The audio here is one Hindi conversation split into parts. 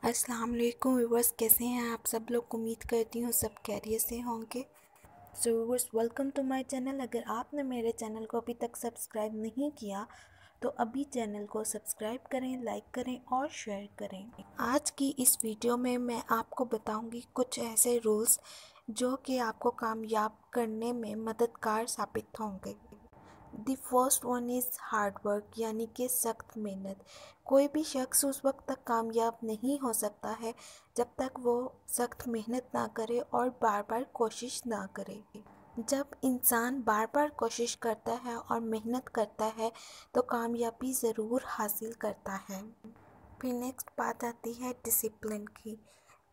अस्सलाम वालेकुम व्यूअर्स, कैसे हैं आप सब लोग। उम्मीद करती हूँ सब खैरियत से होंगे। So viewers, welcome to my channel. अगर आपने मेरे चैनल को अभी तक सब्सक्राइब नहीं किया तो अभी चैनल को सब्सक्राइब करें, लाइक करें और शेयर करें। आज की इस वीडियो में मैं आपको बताऊंगी कुछ ऐसे रूल्स जो कि आपको कामयाब करने में मददगार साबित होंगे। The first one is hard work, यानी कि सख्त मेहनत। कोई भी शख्स उस वक्त तक कामयाब नहीं हो सकता है जब तक वो सख्त मेहनत ना करे और बार बार कोशिश ना करे। जब इंसान बार बार कोशिश करता है और मेहनत करता है तो कामयाबी ज़रूर हासिल करता है। फिर नेक्स्ट बात आती है डिसिप्लिन की।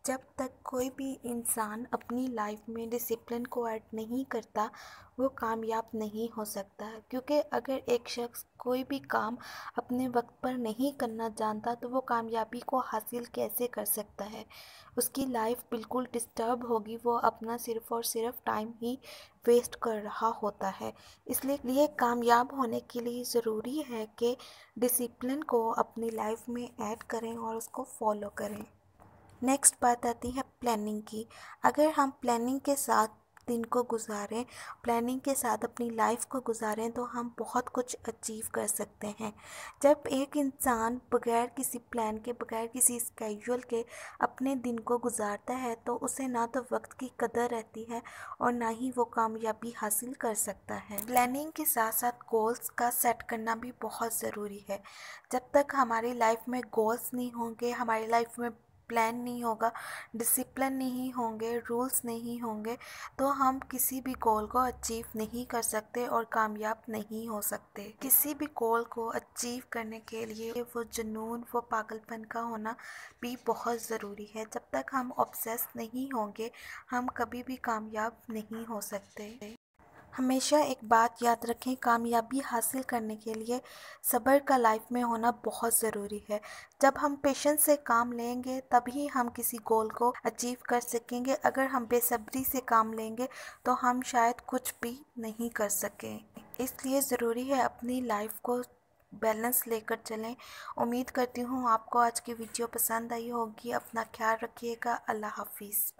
जब तक कोई भी इंसान अपनी लाइफ में डिसिप्लिन को ऐड नहीं करता वो कामयाब नहीं हो सकता है, क्योंकि अगर एक शख्स कोई भी काम अपने वक्त पर नहीं करना जानता तो वो कामयाबी को हासिल कैसे कर सकता है। उसकी लाइफ बिल्कुल डिस्टर्ब होगी, वो अपना सिर्फ़ और सिर्फ टाइम ही वेस्ट कर रहा होता है। इसलिए कामयाब होने के लिए ज़रूरी है कि डिसिप्लिन को अपनी लाइफ में ऐड करें और उसको फॉलो करें। नेक्स्ट बात आती है प्लानिंग की। अगर हम प्लानिंग के साथ दिन को गुजारें, प्लानिंग के साथ अपनी लाइफ को गुजारें तो हम बहुत कुछ अचीव कर सकते हैं। जब एक इंसान बगैर किसी प्लान के, बगैर किसी स्केड्यूल के अपने दिन को गुजारता है तो उसे ना तो वक्त की कदर रहती है और ना ही वो कामयाबी हासिल कर सकता है। प्लानिंग के साथ साथ गोल्स का सेट करना भी बहुत ज़रूरी है। जब तक हमारी लाइफ में गोल्स नहीं होंगे, हमारी लाइफ में प्लान नहीं होगा, डिसिप्लिन नहीं होंगे, रूल्स नहीं होंगे तो हम किसी भी गोल को अचीव नहीं कर सकते और कामयाब नहीं हो सकते। किसी भी गोल को अचीव करने के लिए वो जुनून, वो पागलपन का होना भी बहुत ज़रूरी है। जब तक हम ऑब्सेस नहीं होंगे हम कभी भी कामयाब नहीं हो सकते। हमेशा एक बात याद रखें, कामयाबी हासिल करने के लिए सब्र का लाइफ में होना बहुत ज़रूरी है। जब हम पेशेंस से काम लेंगे तभी हम किसी गोल को अचीव कर सकेंगे। अगर हम बेसब्री से काम लेंगे तो हम शायद कुछ भी नहीं कर सकें। इसलिए ज़रूरी है अपनी लाइफ को बैलेंस लेकर चलें। उम्मीद करती हूँ आपको आज की वीडियो पसंद आई होगी। अपना ख्याल रखिएगा। अल्लाह हाफिज़।